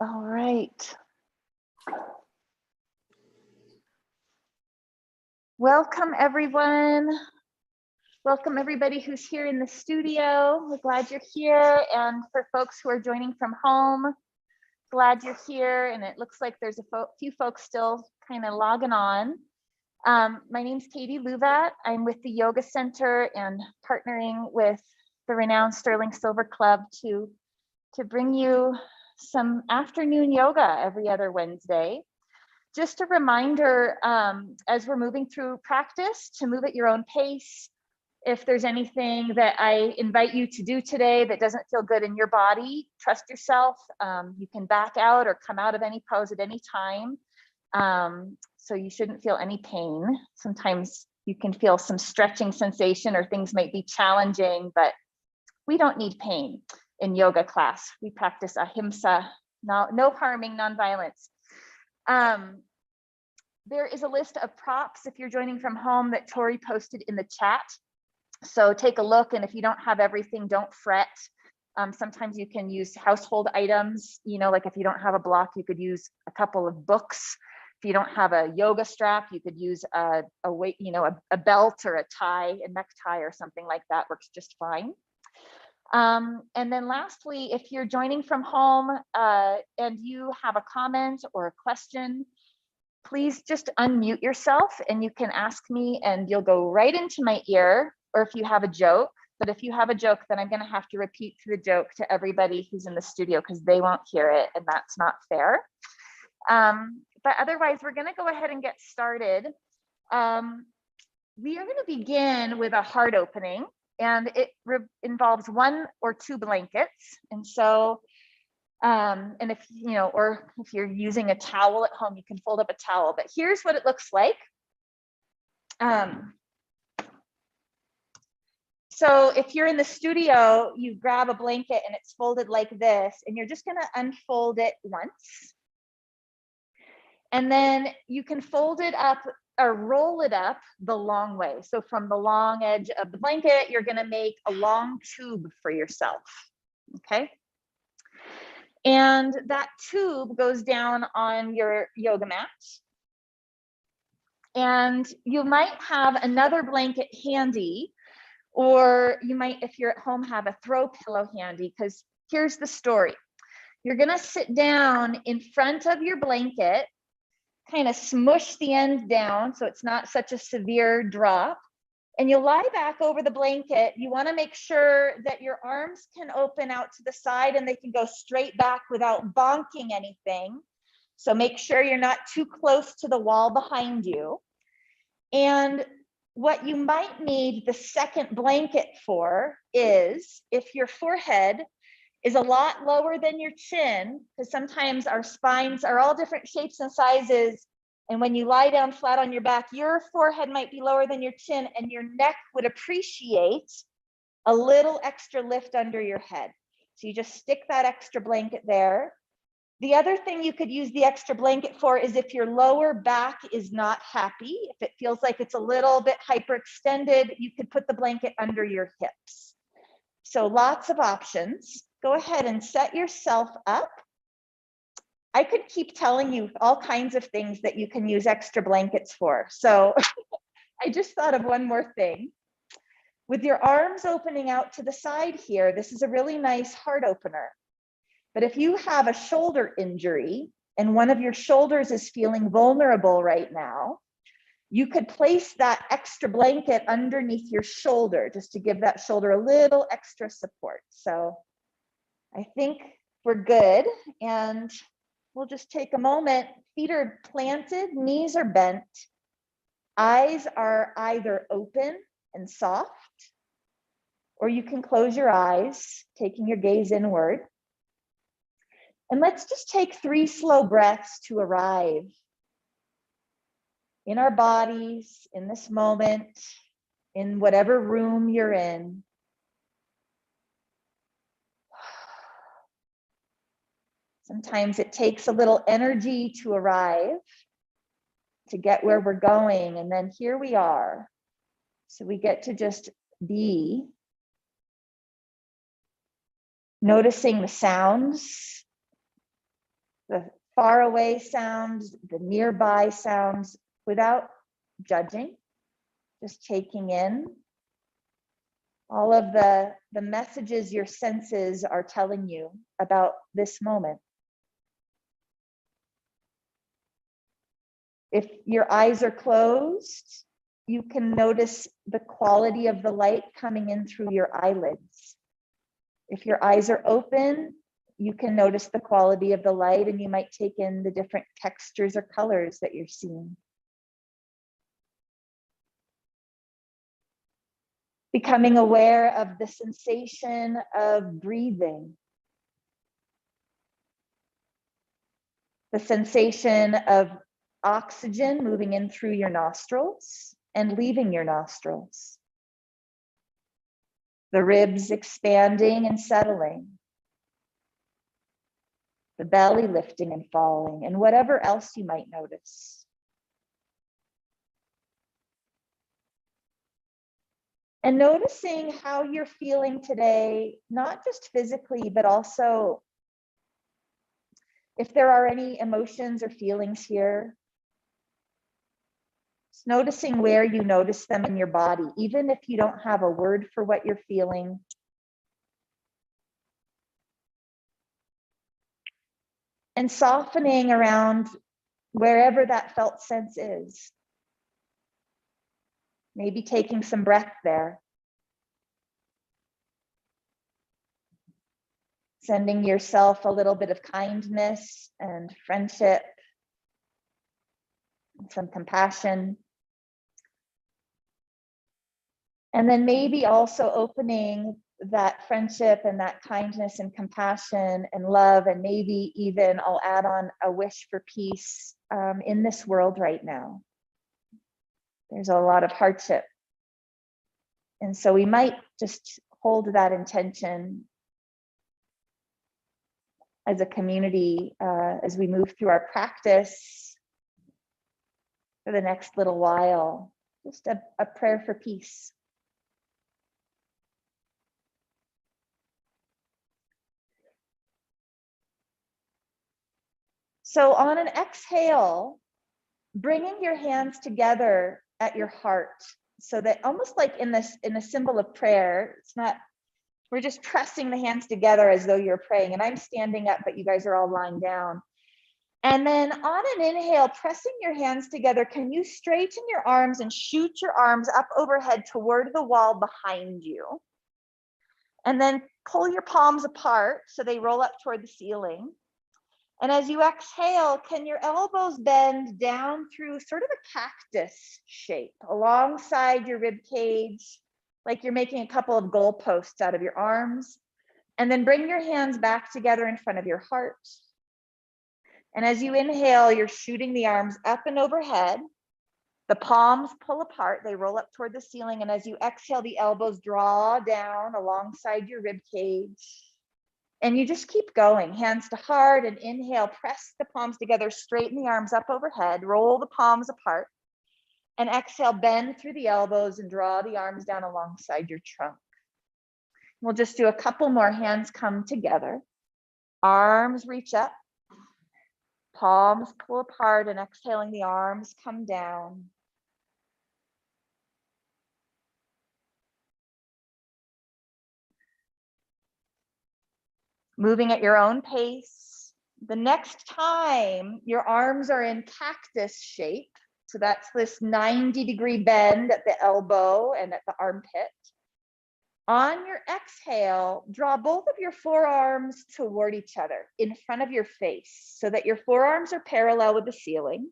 All right. Welcome, everyone. Welcome, everybody who's here in the studio. We're glad you're here. And for folks who are joining from home, glad you're here. And it looks like there's a few folks still kind of logging on. My name's Katie Luvat. I'm with the Yoga Center and partnering with the renowned Sterling Silver Club to bring you some afternoon yoga every other Wednesday. Just a reminder, as we're moving through practice, to move at your own pace. If there's anything that I invite you to do today that doesn't feel good in your body, trust yourself. You can back out or come out of any pose at any time. So you shouldn't feel any pain. Sometimes you can feel some stretching sensation or things might be challenging, but we don't need pain in yoga class. We practice ahimsa, no harming, non-violence. There is a list of props if you're joining from home that Tori posted in the chat. So take a look, and if you don't have everything, don't fret. Sometimes you can use household items, like if you don't have a block, you could use a couple of books. If you don't have a yoga strap, you could use a weight, a belt or a tie, a necktie or something like that works just fine. And then lastly, if you're joining from home and you have a comment or a question, please just unmute yourself and you can ask me and you'll go right into my ear, or if you have a joke. But if you have a joke, then I'm going to have to repeat the joke to everybody who's in the studio because they won't hear it, and that's not fair. But otherwise, we're going to go ahead and get started. We are going to begin with a heart opening, and it involves 1 or 2 blankets. And so, and if you're using a towel at home, you can fold up a towel. But here's what it looks like. So if you're in the studio, you grab a blanket and it's folded like this, and you're just going to unfold it once. And then you can fold it up or roll it up the long way. So from the long edge of the blanket, you're going to make a long tube for yourself. Okay. And that tube goes down on your yoga mat. And you might have another blanket handy, or you might, if you're at home, have a throw pillow handy, because here's the story. You're going to sit down in front of your blanket, kind of smush the end down so it's not such a severe drop, and you'll lie back over the blanket. You want to make sure that your arms can open out to the side and they can go straight back without bonking anything. So make sure you're not too close to the wall behind you. And what you might need the second blanket for is if your forehead is a lot lower than your chin, because sometimes our spines are all different shapes and sizes. And when you lie down flat on your back, your forehead might be lower than your chin, and your neck would appreciate a little extra lift under your head. So you just stick that extra blanket there. The other thing you could use the extra blanket for is if your lower back is not happy, if it feels like it's a little bit hyperextended, you could put the blanket under your hips. So lots of options. Go ahead and set yourself up. I could keep telling you all kinds of things that you can use extra blankets for. So I just thought of one more thing. With your arms opening out to the side here, this is a really nice heart opener. But if you have a shoulder injury and one of your shoulders is feeling vulnerable right now, you could place that extra blanket underneath your shoulder just to give that shoulder a little extra support. So I think we're good, and we'll just take a moment. Feet are planted, knees are bent, eyes are either open and soft, or you can close your eyes, taking your gaze inward. And let's just take 3 slow breaths to arrive in our bodies, in this moment, in whatever room you're in. Sometimes it takes a little energy to arrive, to get where we're going, and then here we are. So we get to just be, noticing the sounds the far away sounds, the nearby sounds, without judging, just taking in all of the messages your senses are telling you about this moment. If your eyes are closed, you can notice the quality of the light coming in through your eyelids. If your eyes are open, you can notice the quality of the light, and you might take in the different textures or colors that you're seeing. Becoming aware of the sensation of breathing. The sensation of oxygen moving in through your nostrils and leaving your nostrils. The ribs expanding and settling. The belly lifting and falling, and whatever else you might notice. And noticing how you're feeling today, not just physically, but also if there are any emotions or feelings here. Just noticing where you notice them in your body, even if you don't have a word for what you're feeling. And softening around wherever that felt sense is. Maybe taking some breath there. Sending yourself a little bit of kindness and friendship, and some compassion. And then maybe also opening that friendship and that kindness and compassion and love, and maybe even I'll add on a wish for peace in this world right now. There's a lot of hardship. And so we might just hold that intention as a community as we move through our practice for the next little while, just a prayer for peace. So on an exhale, bringing your hands together at your heart, so that almost like in a symbol of prayer, it's not, we're just pressing the hands together as though you're praying. And I'm standing up, but you guys are all lying down. And then on an inhale, pressing your hands together, can you straighten your arms and shoot your arms up overhead toward the wall behind you? And then pull your palms apart so they roll up toward the ceiling. And as you exhale, can your elbows bend down through sort of a cactus shape alongside your rib cage, like you're making a couple of goalposts out of your arms. And then bring your hands back together in front of your heart. And as you inhale, you're shooting the arms up and overhead. The palms pull apart, they roll up toward the ceiling. And as you exhale, the elbows draw down alongside your rib cage. And you just keep going, hands to heart, and inhale, press the palms together, straighten the arms up overhead, roll the palms apart, and exhale, bend through the elbows and draw the arms down alongside your trunk. We'll just do a couple more. Hands come together, arms reach up, palms pull apart, and exhaling, the arms come down. Moving at your own pace. The next time your arms are in cactus shape, so that's this 90-degree bend at the elbow and at the armpit. On your exhale, draw both of your forearms toward each other in front of your face so that your forearms are parallel with the ceiling.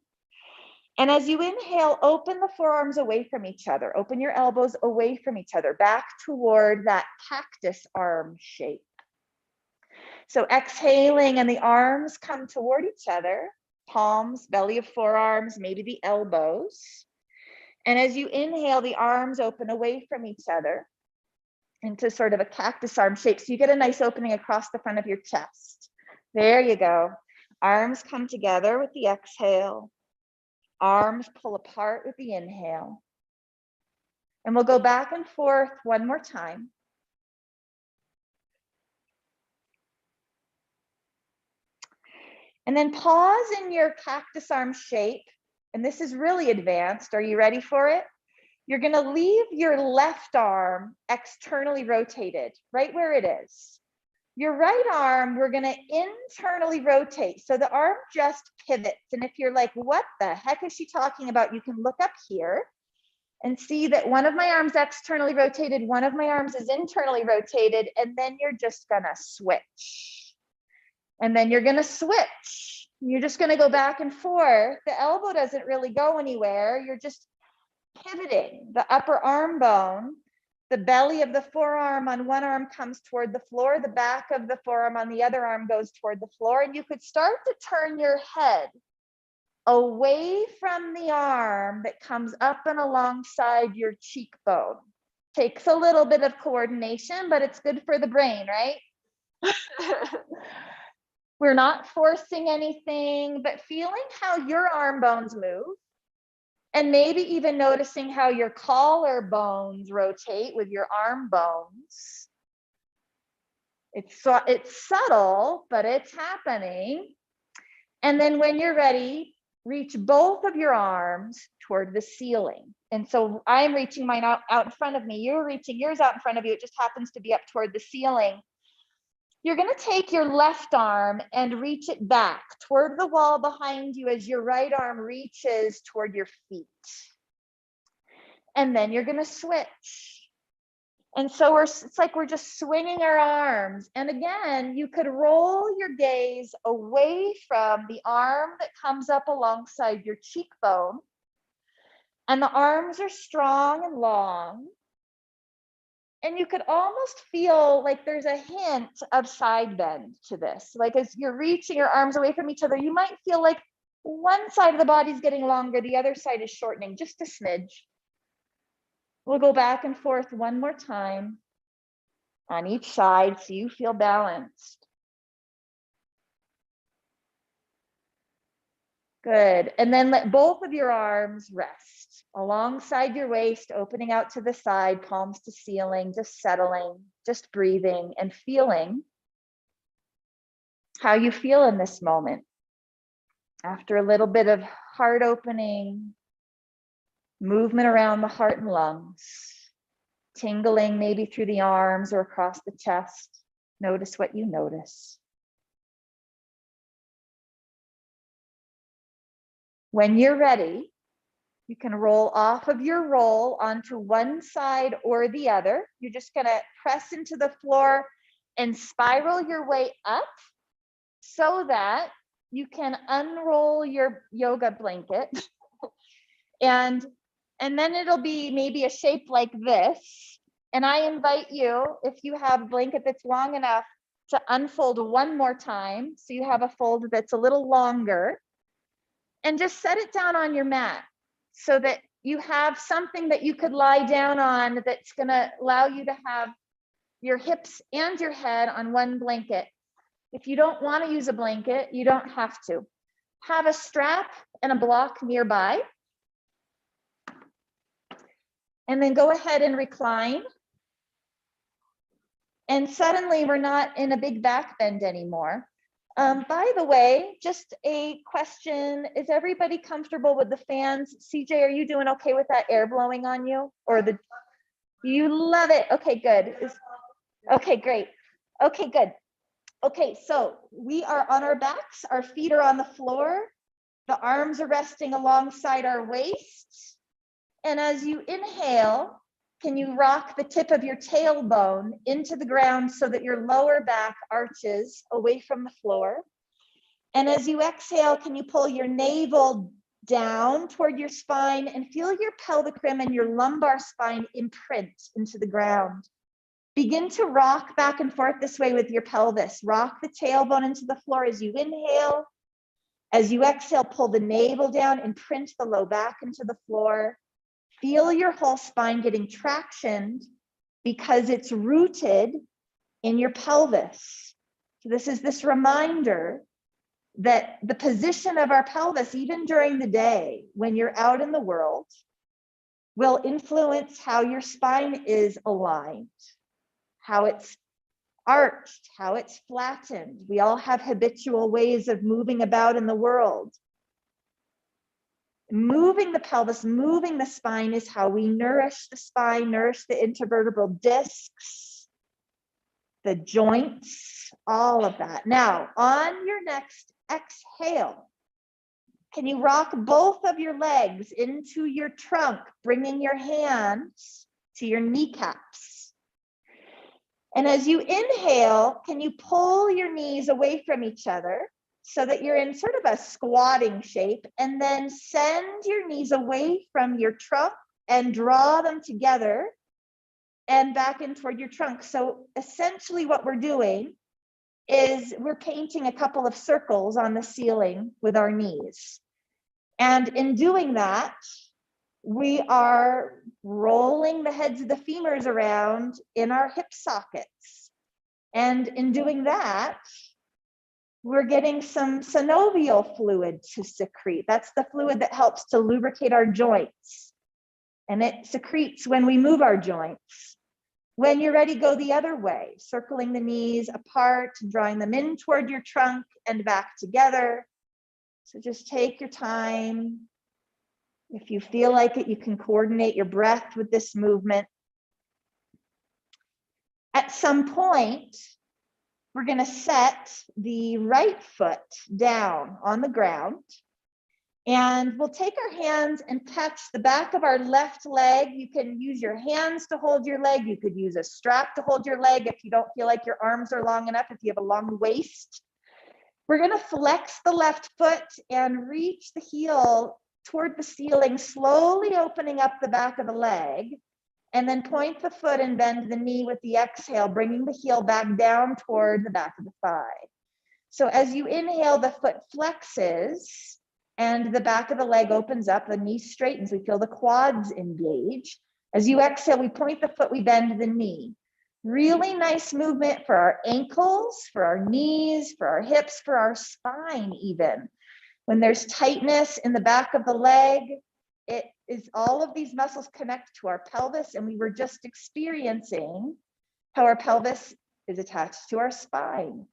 And as you inhale, open the forearms away from each other. Open your elbows away from each other, back toward that cactus arm shape. So exhaling, and the arms come toward each other, palms, belly of forearms, maybe the elbows. And as you inhale, the arms open away from each other into sort of a cactus arm shape. So you get a nice opening across the front of your chest. There you go. Arms come together with the exhale. Arms pull apart with the inhale. And we'll go back and forth one more time. And then pause in your cactus arm shape. And this is really advanced. Are you ready for it? You're going to leave your left arm externally rotated, right where it is. Your right arm, we're going to internally rotate. So the arm just pivots. And if you're like, what the heck is she talking about? You can look up here and see that one of my arms externally rotated, one of my arms is internally rotated, and then you're just going to switch. And then you're going to switch. You're just going to go back and forth. The elbow doesn't really go anywhere. You're just pivoting the upper arm bone. The belly of the forearm on one arm comes toward the floor. The back of the forearm on the other arm goes toward the floor. And you could start to turn your head away from the arm that comes up and alongside your cheekbone. Takes a little bit of coordination, but it's good for the brain, right? We're not forcing anything, but feeling how your arm bones move. And maybe even noticing how your collar bones rotate with your arm bones. It's subtle, but it's happening. And then when you're ready, reach both of your arms toward the ceiling. And so I'm reaching mine out in front of me. You're reaching yours out in front of you. It just happens to be up toward the ceiling. You're going to take your left arm and reach it back toward the wall behind you as your right arm reaches toward your feet. And then you're going to switch. And so it's like we're just swinging our arms. And again, you could roll your gaze away from the arm that comes up alongside your cheekbone. And the arms are strong and long. And you could almost feel like there's a hint of side bend to this. Like as you're reaching your arms away from each other, you might feel like one side of the body is getting longer, the other side is shortening, just a smidge. We'll go back and forth one more time on each side so you feel balanced. Good. And then let both of your arms rest alongside your waist, opening out to the side, palms to ceiling, just settling, just breathing and feeling how you feel in this moment. After a little bit of heart opening, movement around the heart and lungs, tingling maybe through the arms or across the chest. Notice what you notice. When you're ready, you can roll off of your roll onto one side or the other. You're just going to press into the floor and spiral your way up so that you can unroll your yoga blanket. and then it'll be maybe a shape like this. And I invite you, if you have a blanket that's long enough, to unfold one more time. So you have a fold that's a little longer. And just set it down on your mat so that you have something that you could lie down on that's going to allow you to have your hips and your head on one blanket. If you don't want to use a blanket, you don't have to. Have a strap and a block nearby. And then go ahead and recline. And suddenly we're not in a big back bend anymore. By the way, just a question, is everybody comfortable with the fans? CJ, are you doing okay with that air blowing on you? Or you love it? Okay, good. Okay, great. Okay, good. Okay, so we are on our backs, our feet are on the floor, the arms are resting alongside our waists. And as you inhale, can you rock the tip of your tailbone into the ground so that your lower back arches away from the floor? And as you exhale, can you pull your navel down toward your spine and feel your pelvic rim and your lumbar spine imprint into the ground? Begin to rock back and forth this way with your pelvis. Rock the tailbone into the floor as you inhale. As you exhale, pull the navel down, imprint the low back into the floor. Feel your whole spine getting traction because it's rooted in your pelvis. So this is this reminder that the position of our pelvis, even during the day, when you're out in the world, will influence how your spine is aligned, how it's arched, how it's flattened. We all have habitual ways of moving about in the world. Moving the pelvis, moving the spine is how we nourish the spine, nourish the intervertebral discs, the joints, all of that. Now, on your next exhale, can you rock both of your legs into your trunk, bringing your hands to your kneecaps? And as you inhale, can you pull your knees away from each other so that you're in sort of a squatting shape, and then send your knees away from your trunk and draw them together and back in toward your trunk. So essentially what we're doing is we're painting a couple of circles on the ceiling with our knees. And in doing that, we are rolling the heads of the femurs around in our hip sockets. And in doing that, we're getting some synovial fluid to secrete. That's the fluid that helps to lubricate our joints. And it secretes when we move our joints. When you're ready, go the other way, circling the knees apart, drawing them in toward your trunk and back together. So just take your time. If you feel like it, you can coordinate your breath with this movement. At some point, we're going to set the right foot down on the ground, and we'll take our hands and touch the back of our left leg. You can use your hands to hold your leg. You could use a strap to hold your leg if you don't feel like your arms are long enough, if you have a long waist. We're going to flex the left foot and reach the heel toward the ceiling, slowly opening up the back of the leg. And then point the foot and bend the knee with the exhale, bringing the heel back down toward the back of the thigh. So as you inhale, the foot flexes and the back of the leg opens up, the knee straightens, we feel the quads engage. As you exhale, we point the foot, we bend the knee. Really nice movement for our ankles, for our knees, for our hips, for our spine even. When there's tightness in the back of the leg, it is all of these muscles connect to our pelvis, and we were just experiencing how our pelvis is attached to our spine.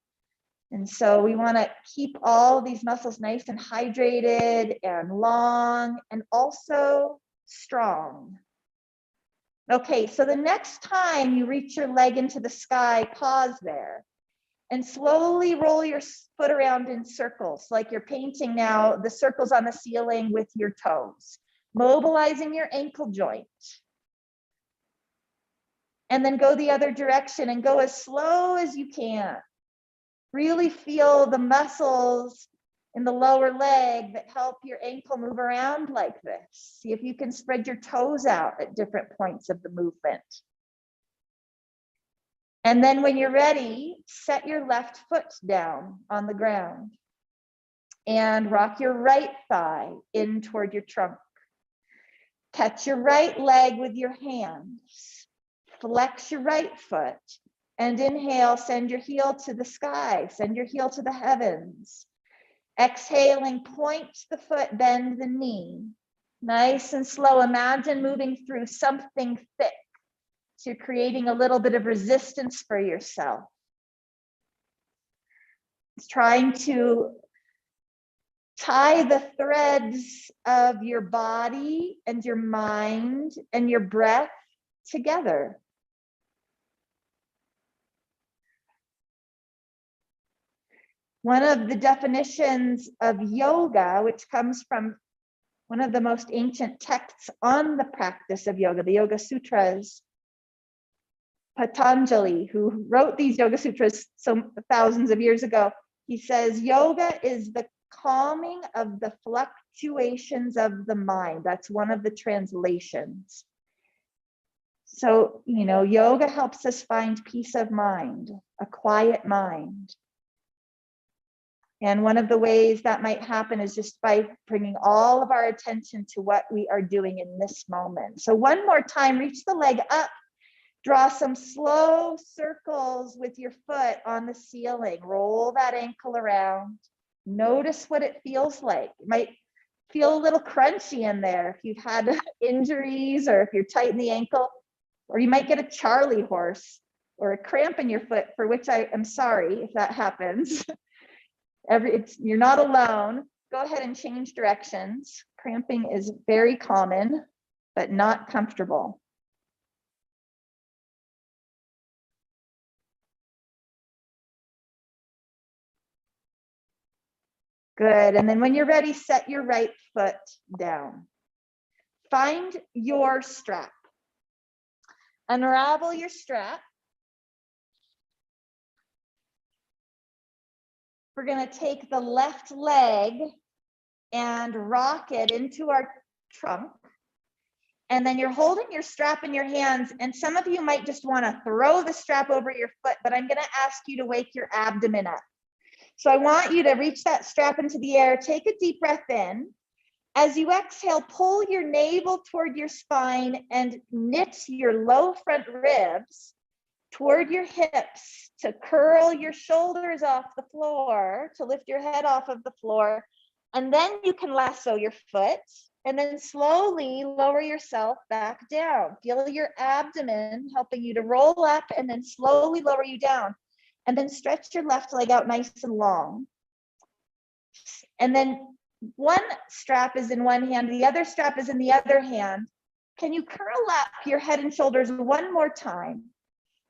And so we want to keep all these muscles nice and hydrated and long and also strong. Okay, so the next time you reach your leg into the sky, pause there and slowly roll your foot around in circles, like you're painting now the circles on the ceiling with your toes. Mobilizing your ankle joint. And then go the other direction and go as slow as you can. Really feel the muscles in the lower leg that help your ankle move around like this. See if you can spread your toes out at different points of the movement. And then when you're ready, set your left foot down on the ground and rock your right thigh in toward your trunk. Catch your right leg with your hands, flex your right foot, and inhale, send your heel to the sky, send your heel to the heavens. Exhaling, point the foot, bend the knee. Nice and slow, imagine moving through something thick. So you're creating a little bit of resistance for yourself. It's trying to tie the threads of your body and your mind and your breath together. One of the definitions of yoga, which comes from one of the most ancient texts on the practice of yoga, the Yoga Sutras, Patanjali, who wrote these Yoga Sutras so thousands of years ago, he says, yoga is the calming of the fluctuations of the mind. That's one of the translations. So, you know, yoga helps us find peace of mind, a quiet mind. And one of the ways that might happen is just by bringing all of our attention to what we are doing in this moment. So one more time, reach the leg up, draw some slow circles with your foot on the ceiling, roll that ankle around. Notice what it feels like. It might feel a little crunchy in there if you've had injuries or if you're tight in the ankle, or you might get a Charlie horse. or a cramp in your foot, for which I am sorry if that happens. You're not alone. Go ahead and change directions. Cramping is very common, but not comfortable. Good, and then when you're ready, set your right foot down. Find your strap. Unravel your strap. We're going to take the left leg and rock it into our trunk. And then you're holding your strap in your hands, and some of you might just want to throw the strap over your foot, but I'm going to ask you to wake your abdomen up. So I want you to reach that strap into the air, take a deep breath in. As you exhale, pull your navel toward your spine and knit your low front ribs toward your hips to curl your shoulders off the floor, to lift your head off of the floor. And then you can lasso your foot and then slowly lower yourself back down. Feel your abdomen helping you to roll up and then slowly lower you down. And then stretch your left leg out nice and long. And then one strap is in one hand, the other strap is in the other hand. Can you curl up your head and shoulders one more time?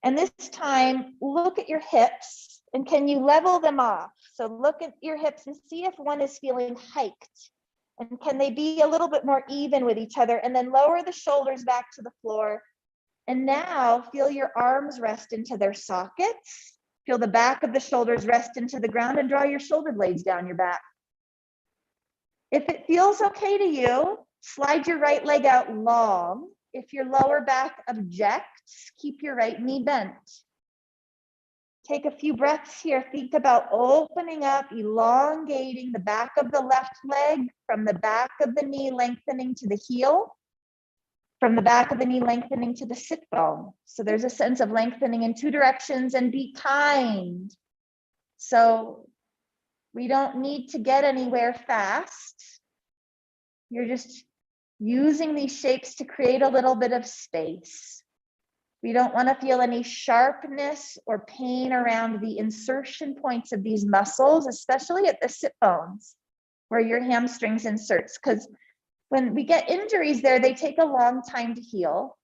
And this time, look at your hips, and can you level them off? So look at your hips and see if one is feeling hiked. And can they be a little bit more even with each other? And then lower the shoulders back to the floor. And now feel your arms rest into their sockets. Feel the back of the shoulders rest into the ground, and draw your shoulder blades down your back. If it feels okay to you, slide your right leg out long. If your lower back objects, keep your right knee bent. Take a few breaths here. Think about opening up, elongating the back of the left leg from the back of the knee, lengthening to the heel, from the back of the knee, lengthening to the sit bone. So there's a sense of lengthening in two directions, and be kind. So we don't need to get anywhere fast. You're just using these shapes to create a little bit of space. We don't want to feel any sharpness or pain around the insertion points of these muscles, especially at the sit bones where your hamstrings inserts, because when we get injuries there, they take a long time to heal.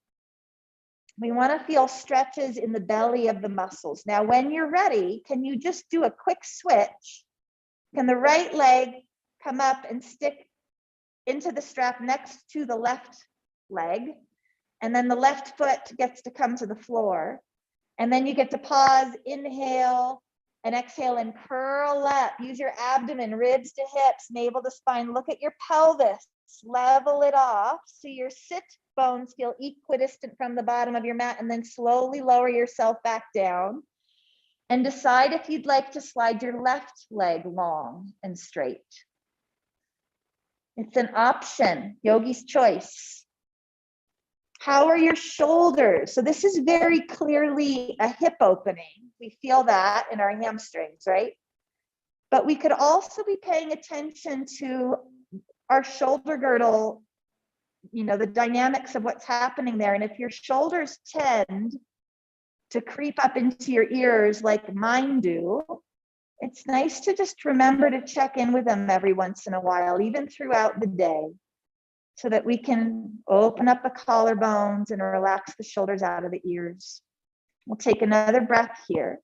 We want to feel stretches in the belly of the muscles. Now, when you're ready, can you just do a quick switch? Can the right leg come up and stick into the strap next to the left leg? And then the left foot gets to come to the floor. And then you get to pause, inhale, and exhale and curl up. Use your abdomen, ribs to hips, navel to spine. Look at your pelvis, level it off so your sit bones feel equidistant from the bottom of your mat, and then slowly lower yourself back down. And decide if you'd like to slide your left leg long and straight. It's an option, yogi's choice. How are your shoulders? So this is very clearly a hip opening. We feel that in our hamstrings, right? But we could also be paying attention to our shoulder girdle, you know, the dynamics of what's happening there. And if your shoulders tend to creep up into your ears like mine do, it's nice to just remember to check in with them every once in a while, even throughout the day, so that we can open up the collarbones and relax the shoulders out of the ears. We'll take another breath here.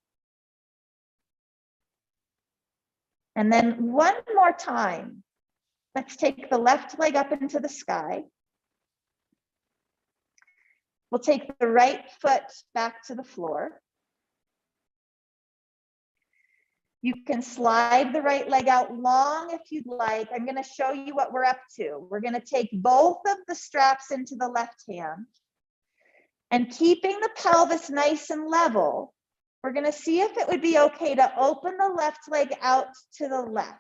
And then one more time, let's take the left leg up into the sky. We'll take the right foot back to the floor. You can slide the right leg out long if you'd like. I'm going to show you what we're up to. We're going to take both of the straps into the left hand, and keeping the pelvis nice and level, we're going to see if it would be okay to open the left leg out to the left.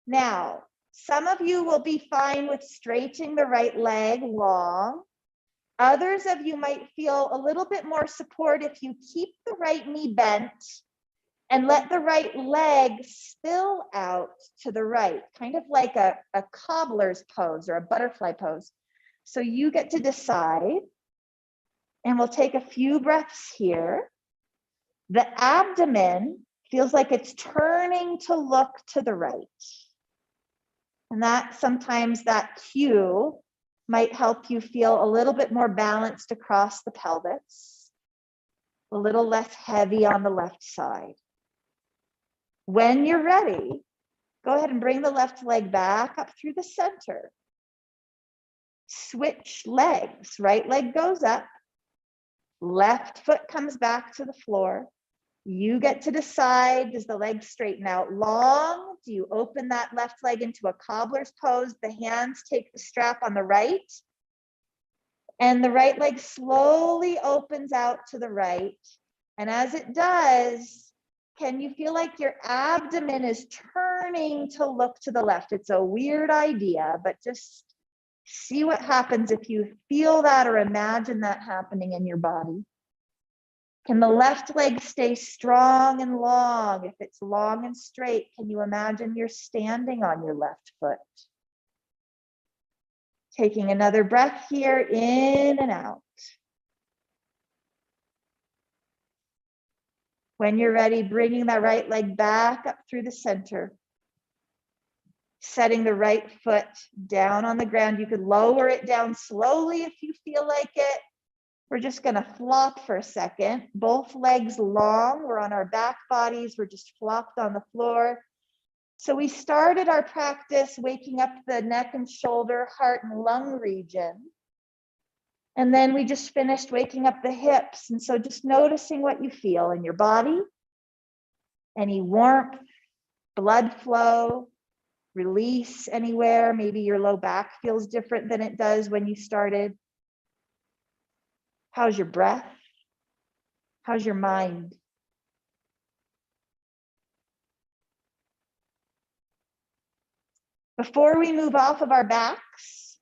Now, some of you will be fine with straightening the right leg long. Others of you might feel a little bit more support if you keep the right knee bent and let the right leg spill out to the right, kind of like a cobbler's pose or a butterfly pose. So you get to decide. And we'll take a few breaths here. The abdomen feels like it's turning to look to the right. And that sometimes that cue might help you feel a little bit more balanced across the pelvis, a little less heavy on the left side. When you're ready, go ahead and bring the left leg back up through the center. Switch legs. Right leg goes up. Left foot comes back to the floor. You get to decide, does the leg straighten out long? Do you open that left leg into a cobbler's pose? The hands take the strap on the right. And the right leg slowly opens out to the right. And as it does, can you feel like your abdomen is turning to look to the left? It's a weird idea, but just see what happens if you feel that or imagine that happening in your body. Can the left leg stay strong and long? If it's long and straight, can you imagine you're standing on your left foot? Taking another breath here, in and out. When you're ready, bringing that right leg back up through the center. Setting the right foot down on the ground. You could lower it down slowly if you feel like it. We're just gonna flop for a second. Both legs long, we're on our back bodies, we're just flopped on the floor. So we started our practice waking up the neck and shoulder, heart and lung region. And then we just finished waking up the hips. And so just noticing what you feel in your body, any warmth, blood flow, release anywhere. Maybe your low back feels different than it does when you started. How's your breath? How's your mind? Before we move off of our backs,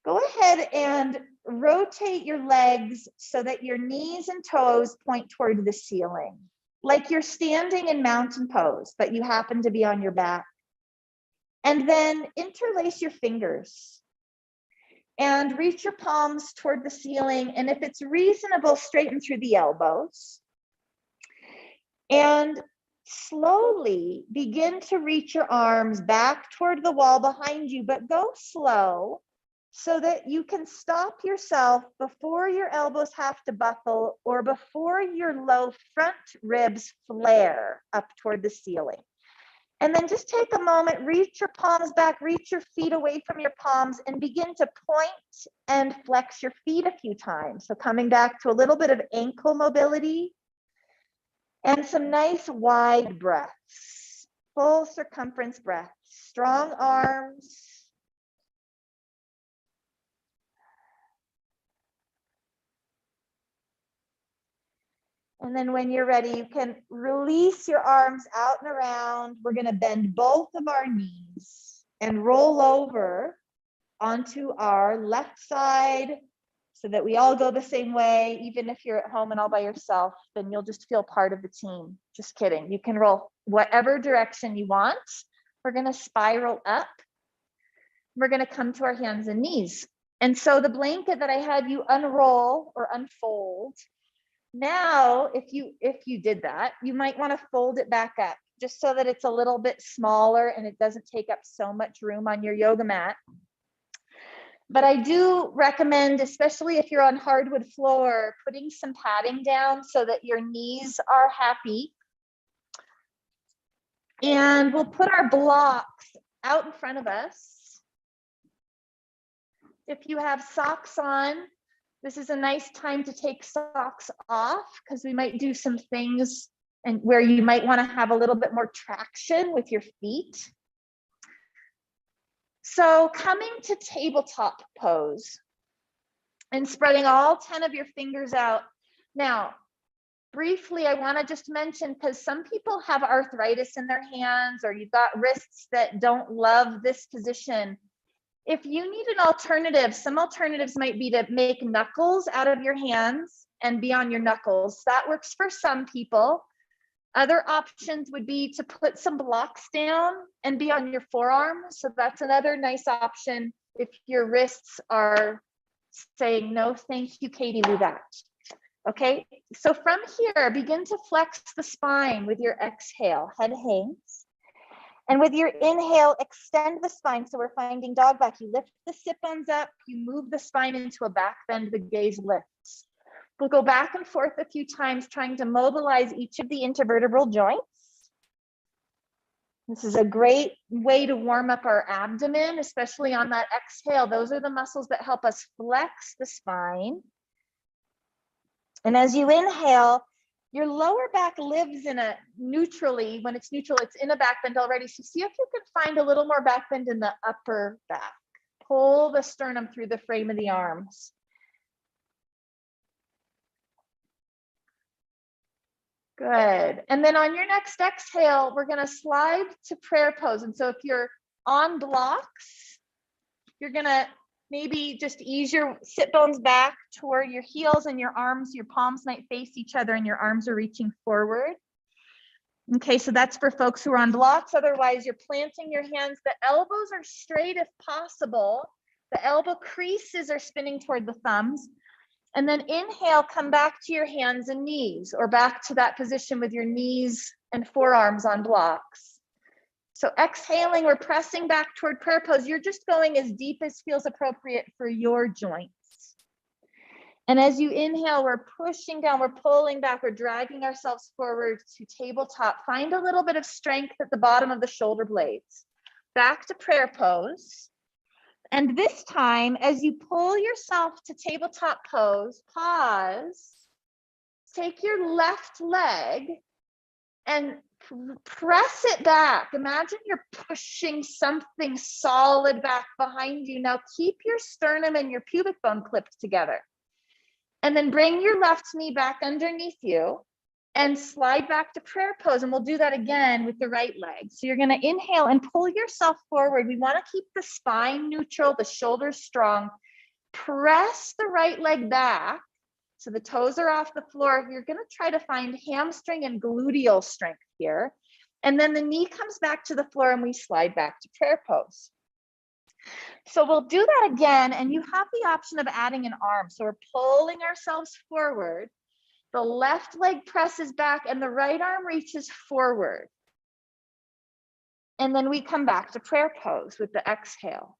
go ahead and rotate your legs so that your knees and toes point toward the ceiling, like you're standing in mountain pose, but you happen to be on your back. And then interlace your fingers and reach your palms toward the ceiling. And if it's reasonable, straighten through the elbows. And slowly begin to reach your arms back toward the wall behind you, but go slow so that you can stop yourself before your elbows have to buckle or before your low front ribs flare up toward the ceiling. And then just take a moment, reach your palms back, reach your feet away from your palms and begin to point and flex your feet a few times. So coming back to a little bit of ankle mobility and some nice wide breaths, full circumference breaths, strong arms. And then when you're ready, you can release your arms out and around. We're going to bend both of our knees and roll over onto our left side so that we all go the same way. Even if you're at home and all by yourself, then you'll just feel part of the team. Just kidding. You can roll whatever direction you want. We're going to spiral up. We're going to come to our hands and knees. And so the blanket that I had you unroll or unfold, now, if you did that, you might want to fold it back up just so that it's a little bit smaller and it doesn't take up so much room on your yoga mat. But I do recommend, especially if you're on hardwood floor, putting some padding down so that your knees are happy. And we'll put our blocks out in front of us. If you have socks on, this is a nice time to take socks off because we might do some things and where you might want to have a little bit more traction with your feet. So coming to tabletop pose and spreading all 10 of your fingers out. Now, briefly, I want to just mention, because some people have arthritis in their hands or you've got wrists that don't love this position. If you need an alternative, some alternatives might be to make knuckles out of your hands and be on your knuckles. That works for some people. Other options would be to put some blocks down and be on your forearm. So that's another nice option if your wrists are saying, no, thank you, Katie, Lou, that. Okay, so from here, begin to flex the spine with your exhale, head hangs. And with your inhale, extend the spine. So we're finding dog back. You lift the sit bones up, you move the spine into a back bend, the gaze lifts. We'll go back and forth a few times, trying to mobilize each of the intervertebral joints. This is a great way to warm up our abdomen, especially on that exhale. Those are the muscles that help us flex the spine. And as you inhale, your lower back lives in a neutrally, when it's neutral, it's in a back bend already. So see if you can find a little more back bend in the upper back. Pull the sternum through the frame of the arms. Good. And then on your next exhale, we're going to slide to prayer pose. And so if you're on blocks, you're going to maybe just ease your sit bones back toward your heels, and your arms, your palms might face each other and your arms are reaching forward. Okay, so that's for folks who are on blocks. Otherwise, you're planting your hands. The elbows are straight if possible. The elbow creases are spinning toward the thumbs. And then inhale, come back to your hands and knees, or back to that position with your knees and forearms on blocks. So exhaling, we're pressing back toward prayer pose. You're just going as deep as feels appropriate for your joints. And as you inhale, we're pushing down, we're pulling back, we're dragging ourselves forward to tabletop. Find a little bit of strength at the bottom of the shoulder blades. Back to prayer pose. And this time, as you pull yourself to tabletop pose, pause, take your left leg and press it back. Imagine you're pushing something solid back behind you. Now keep your sternum and your pubic bone clipped together. And then bring your left knee back underneath you and slide back to prayer pose. And we'll do that again with the right leg. So you're going to inhale and pull yourself forward. We want to keep the spine neutral, the shoulders strong. Press the right leg back so the toes are off the floor. You're going to try to find hamstring and gluteal strength here. And then the knee comes back to the floor and we slide back to prayer pose. So we'll do that again, and you have the option of adding an arm. So we're pulling ourselves forward. The left leg presses back and the right arm reaches forward. And then we come back to prayer pose with the exhale.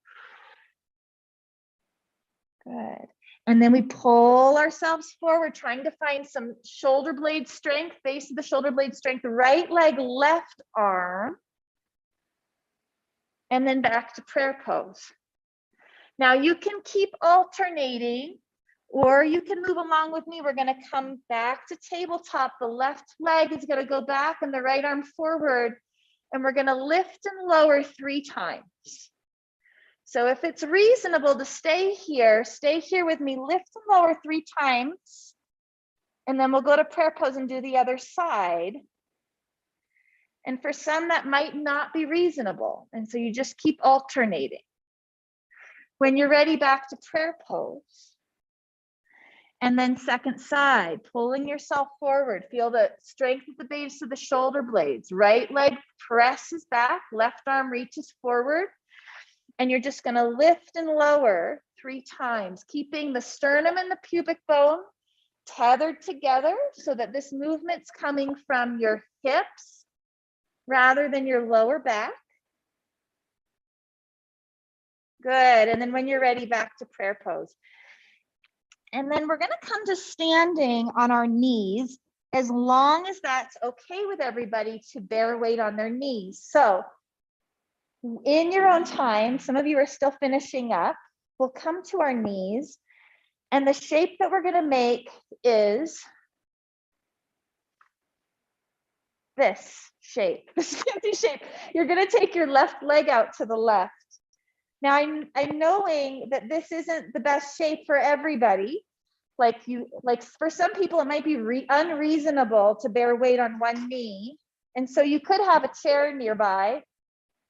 Good. And then we pull ourselves forward, trying to find some shoulder blade strength, base of the shoulder blade strength, right leg, left arm. And then back to prayer pose. Now you can keep alternating, or you can move along with me. We're going to come back to tabletop. The left leg is going to go back and the right arm forward. And we're going to lift and lower 3 times. So if it's reasonable to stay here with me, lift and lower 3 times. And then we'll go to prayer pose and do the other side. And for some, that might not be reasonable. And so you just keep alternating. When you're ready, back to prayer pose. And then second side, pulling yourself forward. Feel the strength at the base of the shoulder blades. Right leg presses back, left arm reaches forward. And you're just going to lift and lower 3 times, keeping the sternum and the pubic bone tethered together so that this movement's coming from your hips rather than your lower back. Good. And then when you're ready, back to prayer pose. And then we're going to come to standing on our knees, as long as that's okay with everybody to bear weight on their knees. So in your own time, some of you are still finishing up, we'll come to our knees. And the shape that we're going to make is this shape, this fancy shape. You're going to take your left leg out to the left. Now, I'm knowing that this isn't the best shape for everybody. Like for some people, it might be unreasonable to bear weight on one knee. And so you could have a chair nearby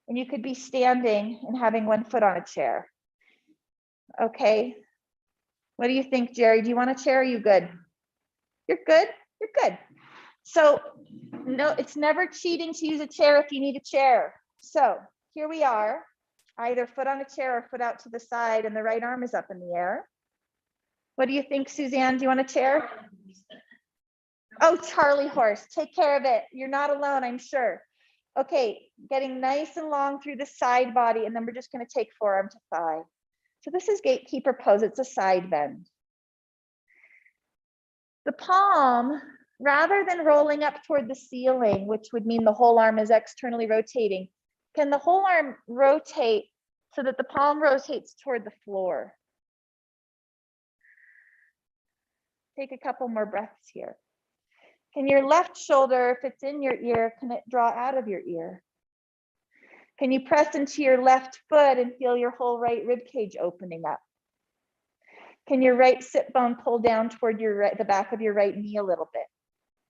and you could be standing and having one foot on a chair. Okay. What do you think, Jerry? Do you want a chair? Are you good? You're good? You're good. So no, it's never cheating to use a chair if you need a chair. So here we are, either foot on a chair or foot out to the side, and the right arm is up in the air. What do you think, Suzanne? Do you want a chair? Oh, Charlie horse, take care of it. You're not alone, I'm sure. Okay, getting nice and long through the side body, and then we're just going to take forearm to thigh. So this is gatekeeper pose. It's a side bend. The palm, rather than rolling up toward the ceiling, which would mean the whole arm is externally rotating, can the whole arm rotate so that the palm rotates toward the floor? Take a couple more breaths here. Can your left shoulder, if it's in your ear, can it draw out of your ear? Can you press into your left foot and feel your whole right rib cage opening up? Can your right sit bone pull down toward your the back of your right knee a little bit,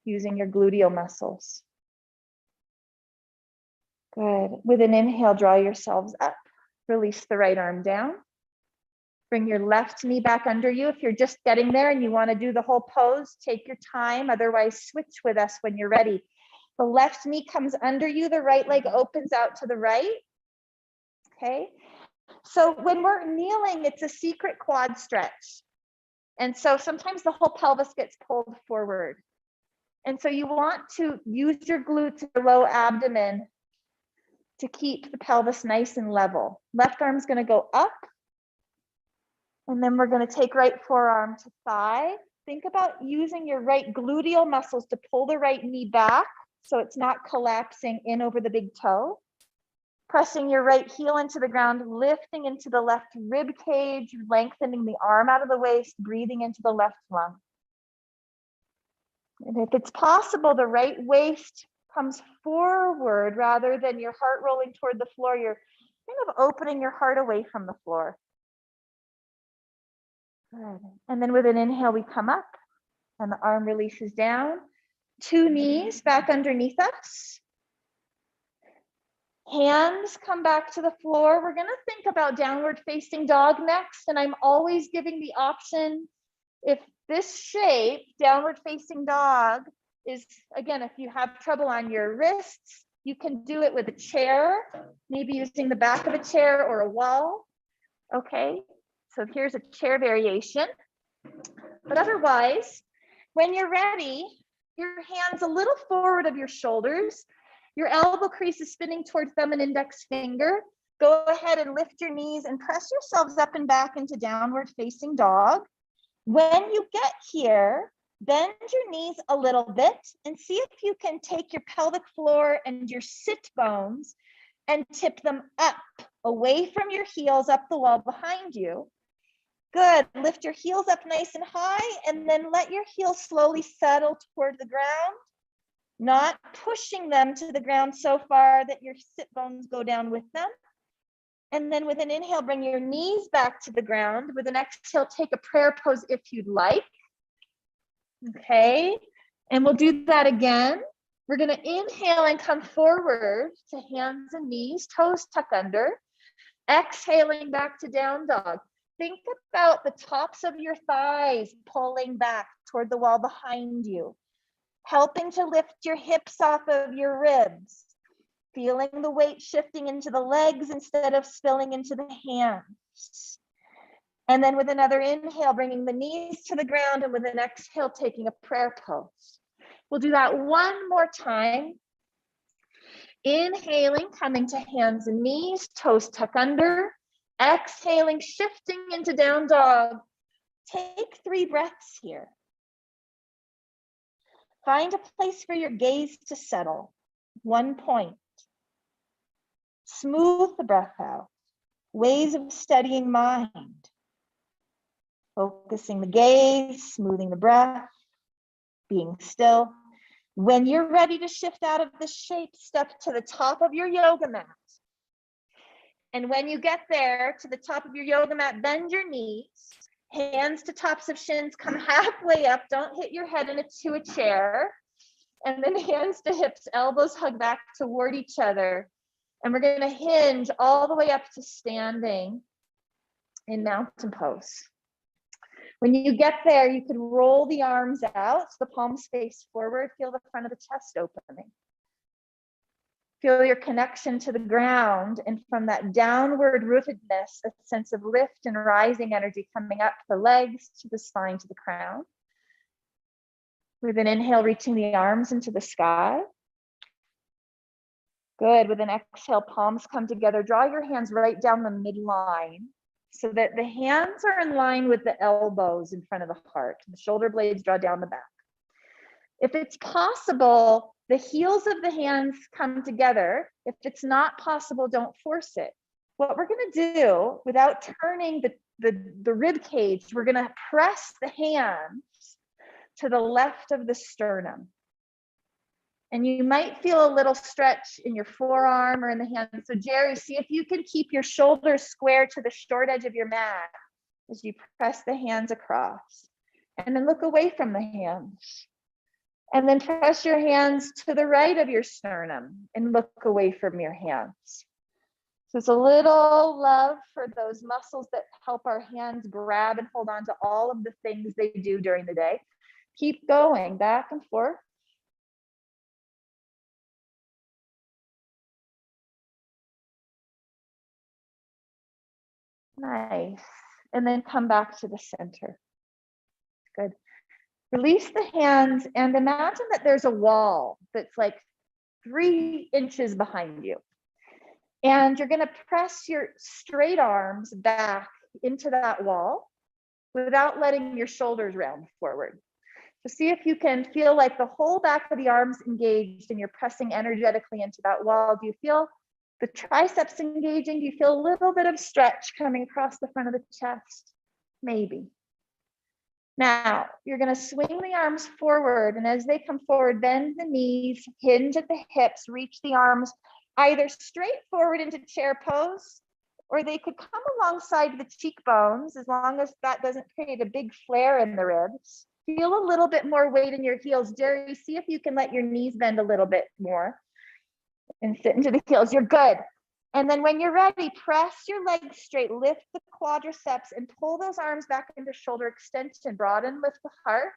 using your gluteal muscles? Good. With an inhale, draw yourselves up. Release the right arm down. Bring your left knee back under you. If you're just getting there and you want to do the whole pose, take your time. Otherwise, switch with us when you're ready. The left knee comes under you. The right leg opens out to the right. Okay. So when we're kneeling, it's a secret quad stretch. And so sometimes the whole pelvis gets pulled forward. And so you want to use your glutes, your low abdomen, to keep the pelvis nice and level. Left arm's going to go up. And then we're going to take right forearm to thigh. Think about using your right gluteal muscles to pull the right knee back so it's not collapsing in over the big toe. Pressing your right heel into the ground, lifting into the left rib cage, lengthening the arm out of the waist, breathing into the left lung. And if it's possible, the right waist comes forward rather than your heart rolling toward the floor. You're kind of opening your heart away from the floor. Good. And then with an inhale, we come up and the arm releases down. Two knees back underneath us. Hands come back to the floor. We're going to think about downward facing dog next. And I'm always giving the option, if this shape, downward facing dog, is, again, if you have trouble on your wrists, you can do it with a chair, maybe using the back of a chair or a wall. Okay, so here's a chair variation. But otherwise, when you're ready, your hands a little forward of your shoulders. Your elbow crease is spinning toward thumb and index finger. Go ahead and lift your knees and press yourselves up and back into downward facing dog. When you get here, bend your knees a little bit and see if you can take your pelvic floor and your sit bones and tip them up, away from your heels, up the wall behind you. Good. Lift your heels up nice and high, and then let your heels slowly settle toward the ground, not pushing them to the ground so far that your sit bones go down with them. And then with an inhale, bring your knees back to the ground. With an exhale, take a prayer pose if you'd like. Okay, and we'll do that again. We're going to inhale and come forward to hands and knees, toes tuck under. Exhaling back to down dog. Think about the tops of your thighs pulling back toward the wall behind you, helping to lift your hips off of your ribs, feeling the weight shifting into the legs instead of spilling into the hands. And then with another inhale, bringing the knees to the ground, and with an exhale, taking a prayer pose. We'll do that one more time. Inhaling, coming to hands and knees, toes tuck under. Exhaling, shifting into down dog. Take 3 breaths here. Find a place for your gaze to settle. One point. Smooth the breath out. Ways of steadying mind. Focusing the gaze, smoothing the breath, being still. When you're ready to shift out of the shape, step to the top of your yoga mat. And when you get there to the top of your yoga mat, bend your knees, hands to tops of shins, come halfway up. Don't hit your head into a chair. And then hands to hips, elbows hug back toward each other. And we're going to hinge all the way up to standing in mountain pose. When you get there, you could roll the arms out, so the palms face forward, feel the front of the chest opening. Feel your connection to the ground, and from that downward rootedness, a sense of lift and rising energy coming up the legs, to the spine, to the crown. With an inhale, reaching the arms into the sky. Good. With an exhale, palms come together. Draw your hands right down the midline so that the hands are in line with the elbows in front of the heart. The shoulder blades draw down the back. If it's possible, the heels of the hands come together. If it's not possible, don't force it. What we're going to do, without turning the rib cage, we're going to press the hands to the left of the sternum. And you might feel a little stretch in your forearm or in the hand. So Jerry, see if you can keep your shoulders square to the short edge of your mat as you press the hands across. And then look away from the hands. And then press your hands to the right of your sternum and look away from your hands. So it's a little love for those muscles that help our hands grab and hold on to all of the things they do during the day. Keep going back and forth. Nice. And then come back to the center. Good. Release the hands and imagine that there's a wall that's like 3 inches behind you. And you're going to press your straight arms back into that wall without letting your shoulders round forward. So see if you can feel like the whole back of the arms engaged and you're pressing energetically into that wall. Do you feel the triceps engaging? Do you feel a little bit of stretch coming across the front of the chest? Maybe. Now, you're going to swing the arms forward, and as they come forward, bend the knees, hinge at the hips, reach the arms either straight forward into chair pose, or they could come alongside the cheekbones, as long as that doesn't create a big flare in the ribs. Feel a little bit more weight in your heels. Jerry, see if you can let your knees bend a little bit more and sit into the heels. You're good. And then when you're ready, press your legs straight, lift the quadriceps and pull those arms back into shoulder extension. Broaden, lift the heart.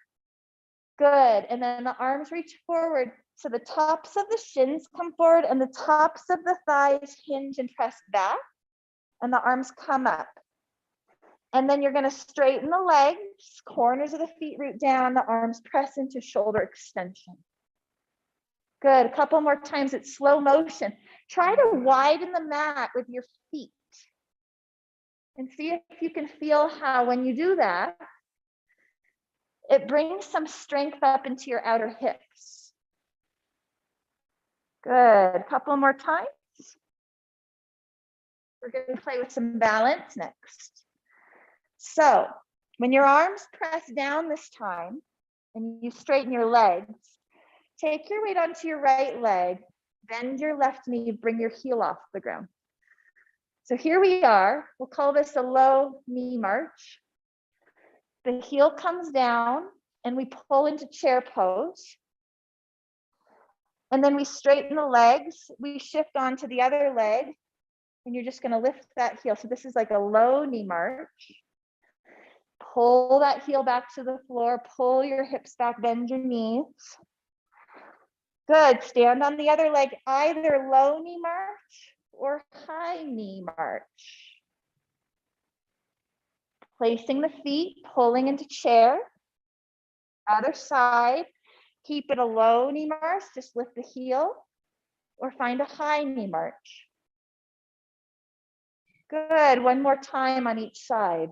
Good. And then the arms reach forward. So the tops of the shins come forward and the tops of the thighs hinge and press back. And the arms come up. And then you're going to straighten the legs, corners of the feet root down, the arms press into shoulder extension. Good. A couple more times. It's slow motion. Try to widen the mat with your feet. And see if you can feel how, when you do that, it brings some strength up into your outer hips. Good. A couple more times. We're going to play with some balance next. So when your arms press down this time and you straighten your legs, take your weight onto your right leg, bend your left knee, bring your heel off the ground. So here we are. We'll call this a low knee march. The heel comes down and we pull into chair pose. And then we straighten the legs. We shift onto the other leg and you're just going to lift that heel. So this is like a low knee march. Pull that heel back to the floor, pull your hips back, bend your knees. Good. Stand on the other leg, either low knee march or high knee march. Placing the feet, pulling into chair. Other side, keep it a low knee march, just lift the heel, or find a high knee march. Good. One more time on each side.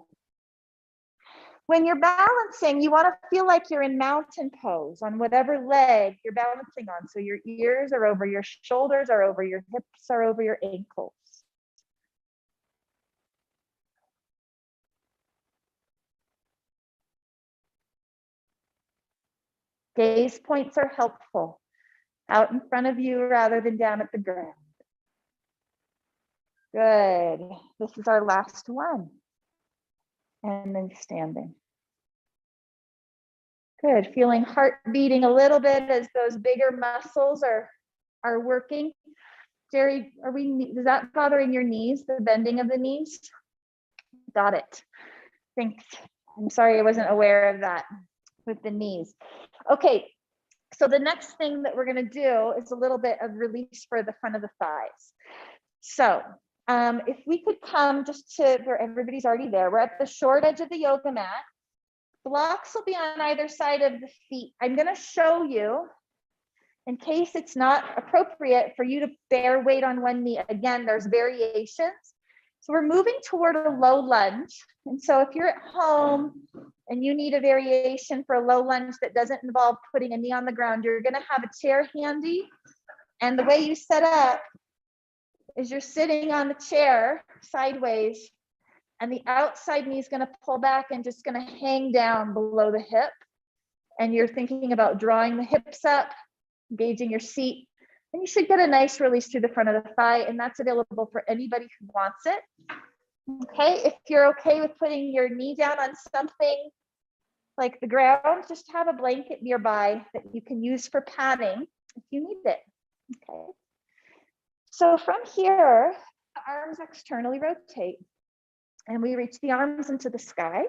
When you're balancing, you want to feel like you're in mountain pose on whatever leg you're balancing on. So your ears are over, your shoulders are over, your hips are over your ankles. Gaze points are helpful. Out in front of you rather than down at the ground. Good. This is our last one. And then standing. Good. Feeling heart beating a little bit as those bigger muscles are working. Jerry, is that bothering your knees, the bending of the knees? Got it. Thanks. I'm sorry I wasn't aware of that with the knees. Okay, So the next thing that we're going to do is a little bit of release for the front of the thighs. So if we could come just to where everybody's already there, we're at the short edge of the yoga mat. Blocks will be on either side of the feet. I'm going to show you, in case it's not appropriate for you to bear weight on one knee. Again, there's variations. So we're moving toward a low lunge. And so if you're at home and you need a variation for a low lunge that doesn't involve putting a knee on the ground, you're going to have a chair handy. And the way you set up is you're sitting on the chair sideways, and the outside knee is going to pull back and just going to hang down below the hip. And you're thinking about drawing the hips up, engaging your seat, and you should get a nice release through the front of the thigh, and that's available for anybody who wants it. Okay, if you're okay with putting your knee down on something like the ground, just have a blanket nearby that you can use for padding if you need it. Okay, so from here, the arms externally rotate, and we reach the arms into the sky,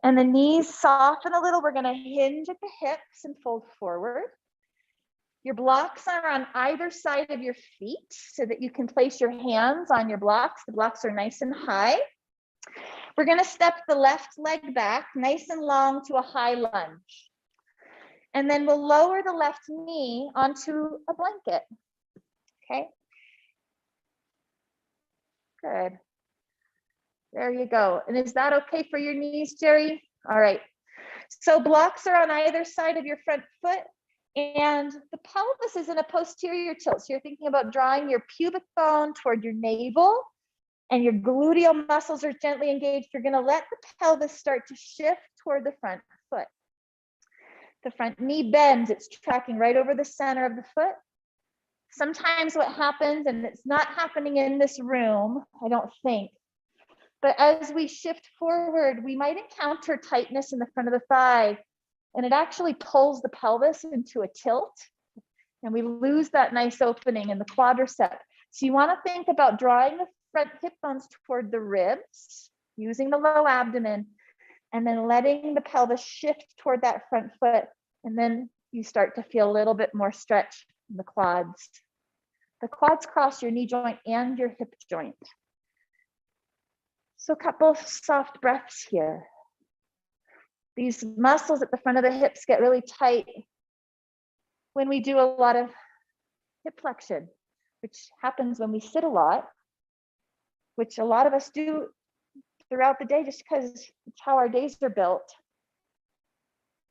and the knees soften a little. We're going to hinge at the hips and fold forward. Your blocks are on either side of your feet so that you can place your hands on your blocks. The blocks are nice and high. We're going to step the left leg back nice and long to a high lunge. And then we'll lower the left knee onto a blanket. Okay. Good. There you go. And is that okay for your knees, Jerry? All right. So blocks are on either side of your front foot. And the pelvis is in a posterior tilt. So you're thinking about drawing your pubic bone toward your navel, and your gluteal muscles are gently engaged. You're going to let the pelvis start to shift toward the front foot. The front knee bends. It's tracking right over the center of the foot. Sometimes what happens, and it's not happening in this room, I don't think, but as we shift forward, we might encounter tightness in the front of the thigh. And it actually pulls the pelvis into a tilt, and we lose that nice opening in the quadricep. So you want to think about drawing the front hip bones toward the ribs, using the low abdomen, and then letting the pelvis shift toward that front foot. And then you start to feel a little bit more stretch in the quads. The quads cross your knee joint and your hip joint. So a couple of soft breaths here. These muscles at the front of the hips get really tight when we do a lot of hip flexion, which happens when we sit a lot, which a lot of us do throughout the day just because it's how our days are built.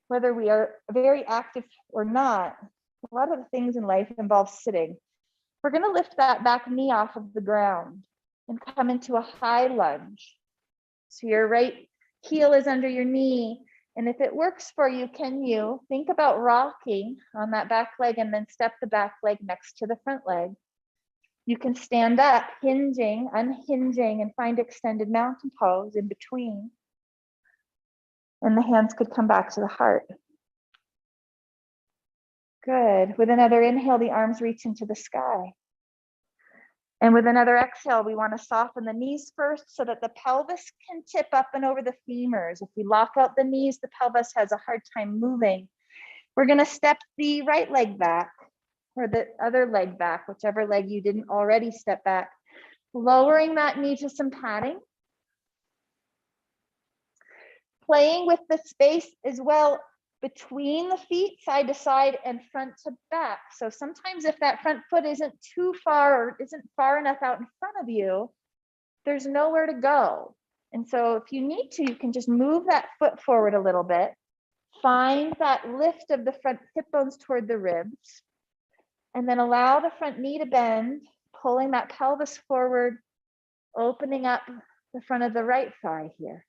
Whether we are very active or not, a lot of the things in life involve sitting. We're going to lift that back knee off of the ground and come into a high lunge. So your right heel is under your knee. And if it works for you, can you think about rocking on that back leg and then step the back leg next to the front leg? You can stand up, hinging, unhinging, and find extended mountain pose in between. And the hands could come back to the heart. Good. With another inhale, the arms reach into the sky. And with another exhale, we want to soften the knees first so that the pelvis can tip up and over the femurs. If we lock out the knees, the pelvis has a hard time moving. We're going to step the right leg back, or the other leg back, whichever leg you didn't already step back. Lowering that knee to some padding. Playing with the space as well between the feet, side to side and front to back. So sometimes if that front foot isn't too far or isn't far enough out in front of you, there's nowhere to go. And so if you need to, you can just move that foot forward a little bit, find that lift of the front hip bones toward the ribs, and then allow the front knee to bend, pulling that pelvis forward, opening up the front of the right thigh here.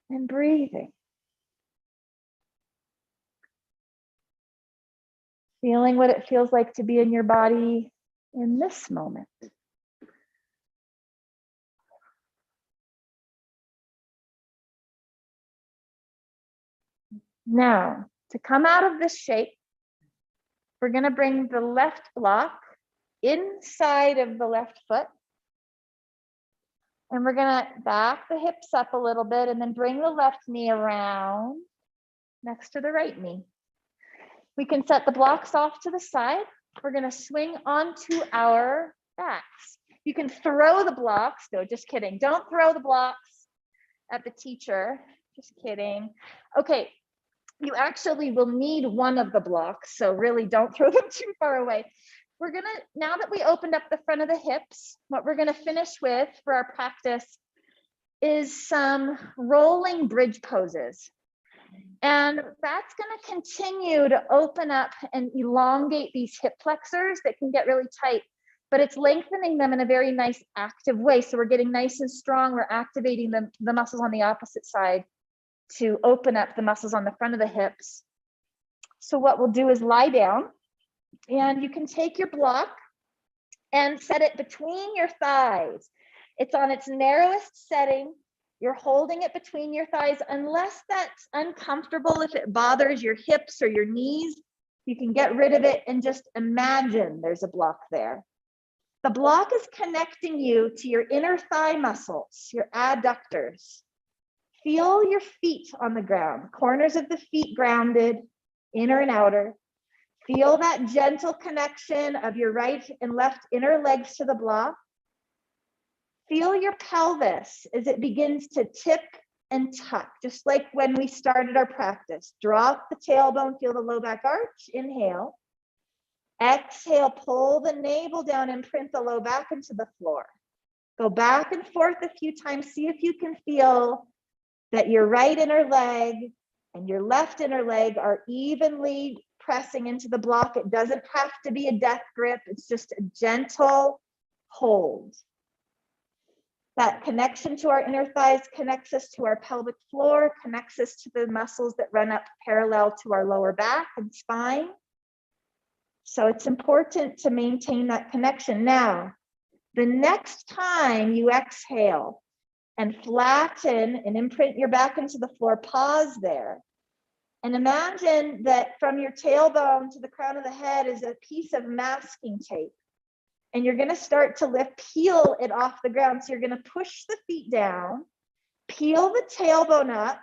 And breathing. Feeling what it feels like to be in your body in this moment. Now, to come out of this shape, we're going to bring the left block inside of the left foot. And we're going to back the hips up a little bit and then bring the left knee around next to the right knee. We can set the blocks off to the side. We're going to swing onto our backs. You can throw the blocks. No, just kidding. Don't throw the blocks at the teacher. Just kidding. Okay, you actually will need one of the blocks, so really don't throw them too far away. We're gonna, now that we opened up the front of the hips, what we're gonna finish with for our practice is some rolling bridge poses. And that's gonna continue to open up and elongate these hip flexors that can get really tight, but it's lengthening them in a very nice active way. So we're getting nice and strong. We're activating the muscles on the opposite side to open up the muscles on the front of the hips. So what we'll do is lie down, and you can take your block and set it between your thighs. It's on its narrowest setting. You're holding it between your thighs. Unless that's uncomfortable, if it bothers your hips or your knees, you can get rid of it and just imagine there's a block there. The block is connecting you to your inner thigh muscles, your adductors. Feel your feet on the ground, corners of the feet grounded, inner and outer. Feel that gentle connection of your right and left inner legs to the block. Feel your pelvis as it begins to tip and tuck, just like when we started our practice. Drop the tailbone, feel the low back arch, inhale. Exhale, pull the navel down and print the low back into the floor. Go back and forth a few times, see if you can feel that your right inner leg and your left inner leg are evenly pressing into the block. It doesn't have to be a death grip. It's just a gentle hold. That connection to our inner thighs connects us to our pelvic floor, connects us to the muscles that run up parallel to our lower back and spine. So it's important to maintain that connection. Now, the next time you exhale and flatten and imprint your back into the floor, pause there. And imagine that from your tailbone to the crown of the head is a piece of masking tape. And you're going to start to peel it off the ground. So you're going to push the feet down, peel the tailbone up,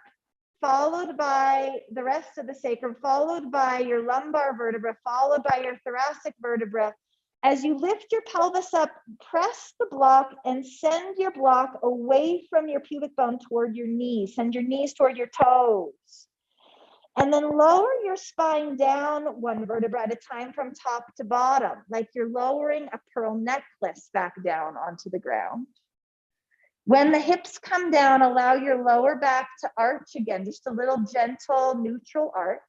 followed by the rest of the sacrum, followed by your lumbar vertebra, followed by your thoracic vertebra. As you lift your pelvis up, press the block and send your block away from your pubic bone toward your knees. Send your knees toward your toes. And then lower your spine down one vertebra at a time from top to bottom, like you're lowering a pearl necklace back down onto the ground. When the hips come down, allow your lower back to arch again, just a little gentle neutral arch.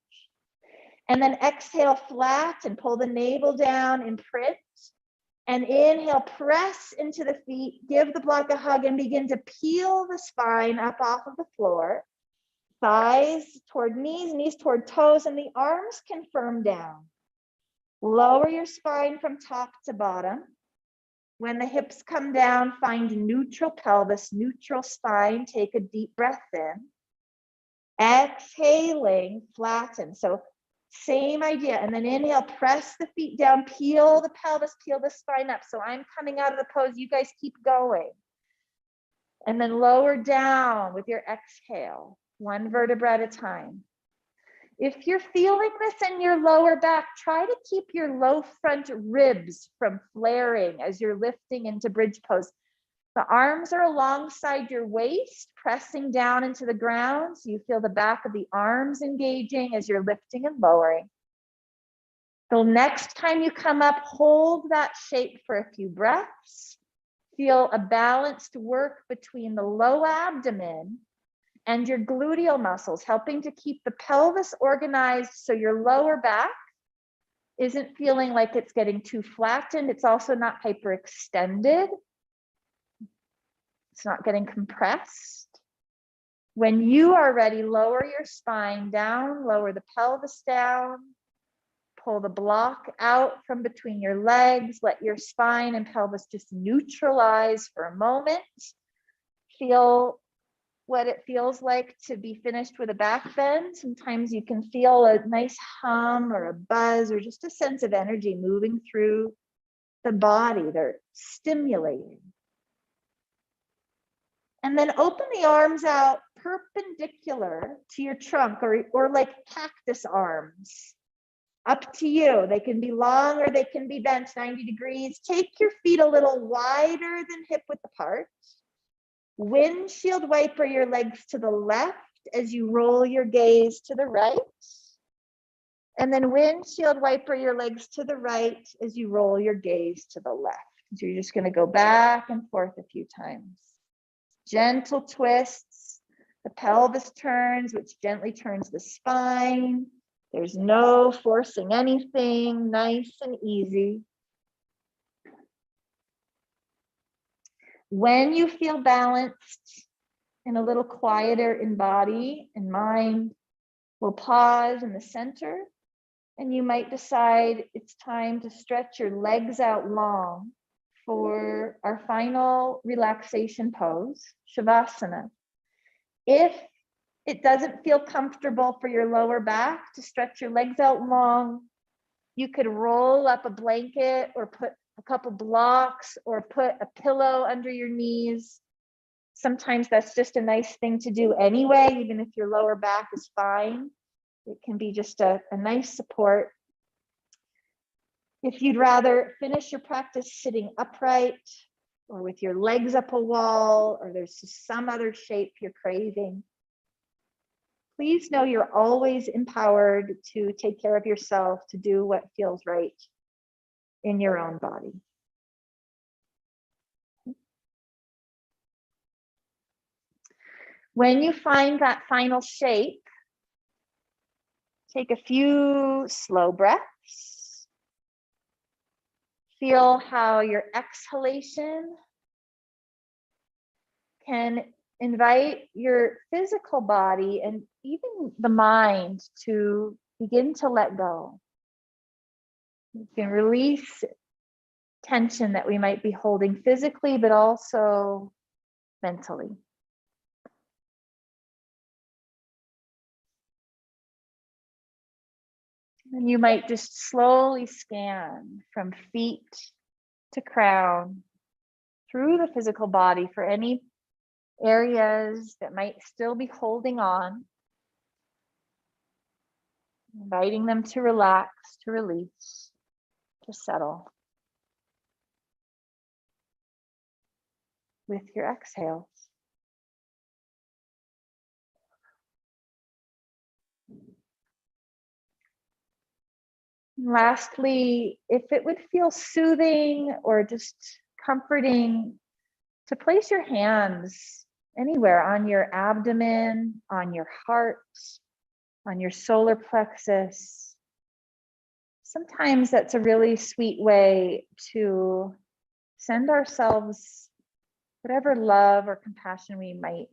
And then exhale flat and pull the navel down, imprint. And inhale, press into the feet, give the block a hug and begin to peel the spine up off of the floor. Thighs toward knees, knees toward toes, and the arms can firm down. Lower your spine from top to bottom. When the hips come down, find neutral pelvis, neutral spine. Take a deep breath in. Exhaling, flatten. So same idea. And then inhale, press the feet down, peel the pelvis, peel the spine up. So I'm coming out of the pose. You guys keep going. And then lower down with your exhale, one vertebra at a time. If you're feeling this in your lower back, try to keep your low front ribs from flaring as you're lifting into bridge pose. The arms are alongside your waist, pressing down into the ground. So you feel the back of the arms engaging as you're lifting and lowering. The next time you come up, hold that shape for a few breaths. Feel a balanced work between the low abdomen and your gluteal muscles, helping to keep the pelvis organized so your lower back isn't feeling like it's getting too flattened. It's also not hyperextended. It's not getting compressed. When you are ready, lower your spine down, lower the pelvis down, pull the block out from between your legs, let your spine and pelvis just neutralize for a moment. Feel what it feels like to be finished with a back bend. Sometimes you can feel a nice hum or a buzz or just a sense of energy moving through the body. They're stimulating. And then open the arms out perpendicular to your trunk, or like cactus arms. Up to you. They can be long or they can be bent 90 degrees. Take your feet a little wider than hip width apart. Windshield wiper your legs to the left as you roll your gaze to the right. And then windshield wiper your legs to the right as you roll your gaze to the left. So you're just going to go back and forth a few times. Gentle twists. The pelvis turns, which gently turns the spine. There's no forcing anything, nice and easy. When you feel balanced and a little quieter in body and mind, we'll pause in the center, and you might decide it's time to stretch your legs out long for our final relaxation pose, Shavasana. If it doesn't feel comfortable for your lower back to stretch your legs out long, you could roll up a blanket or put a couple blocks or put a pillow under your knees. Sometimes that's just a nice thing to do anyway, even if your lower back is fine. It can be just a nice support. If you'd rather finish your practice sitting upright or with your legs up a wall, or there's some other shape you're craving, please know you're always empowered to take care of yourself, to do what feels right in your own body. When you find that final shape, take a few slow breaths. Feel how your exhalation can invite your physical body and even the mind to begin to let go. You can release tension that we might be holding physically, but also mentally. And you might just slowly scan from feet to crown through the physical body for any areas that might still be holding on, inviting them to relax, to release, to settle with your exhales. Lastly, if it would feel soothing or just comforting to place your hands anywhere on your abdomen, on your heart, on your solar plexus. Sometimes that's a really sweet way to send ourselves whatever love or compassion we might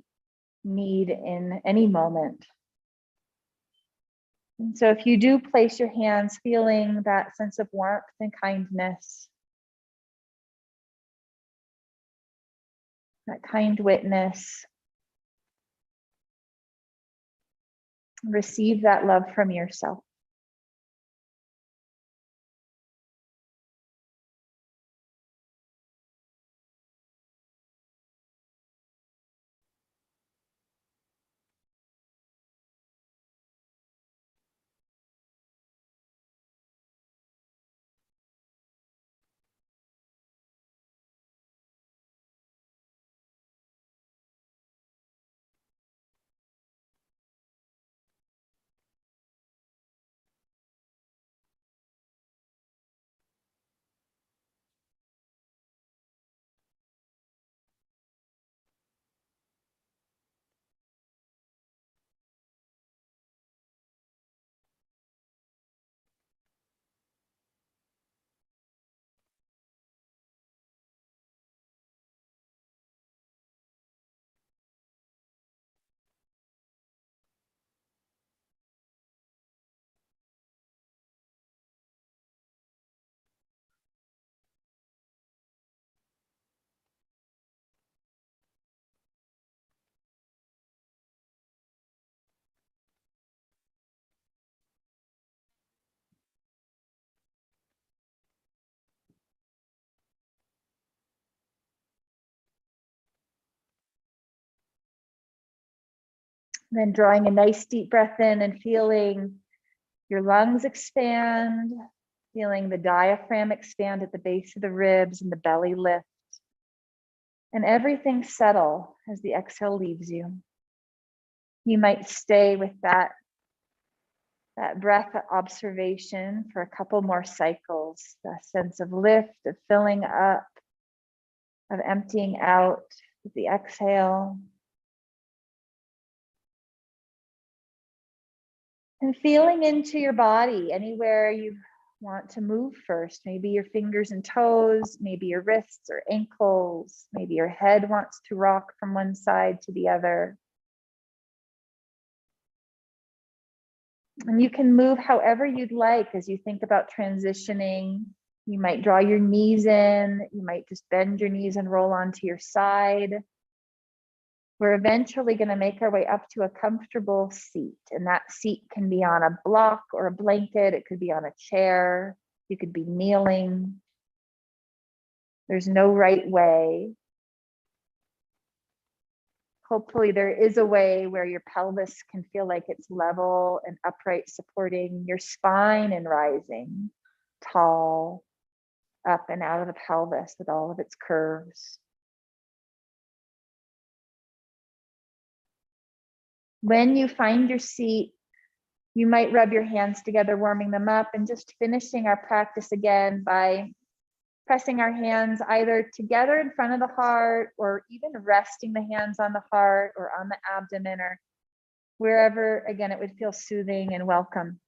need in any moment. And so if you do place your hands feeling that sense of warmth and kindness, that kind witness, receive that love from yourself. Then drawing a nice deep breath in and feeling your lungs expand, feeling the diaphragm expand at the base of the ribs and the belly lift. And everything settle as the exhale leaves you. You might stay with that breath observation for a couple more cycles, a sense of lift, of filling up, of emptying out with the exhale. And feeling into your body, anywhere you want to move first. Maybe your fingers and toes, maybe your wrists or ankles, maybe your head wants to rock from one side to the other. And you can move however you'd like as you think about transitioning. You might draw your knees in, you might just bend your knees and roll onto your side. We're eventually going to make our way up to a comfortable seat, and that seat can be on a block or a blanket. It could be on a chair. You could be kneeling. There's no right way. Hopefully there is a way where your pelvis can feel like it's level and upright, supporting your spine and rising tall up and out of the pelvis with all of its curves. When you find your seat, you might rub your hands together, warming them up, and just finishing our practice again by pressing our hands either together in front of the heart, or even resting the hands on the heart or on the abdomen, or wherever, again, it would feel soothing and welcome.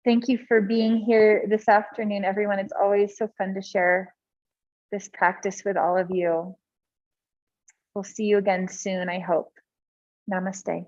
Thank you for being here this afternoon, everyone. It's always so fun to share this practice with all of you. We'll see you again soon, I hope. Namaste.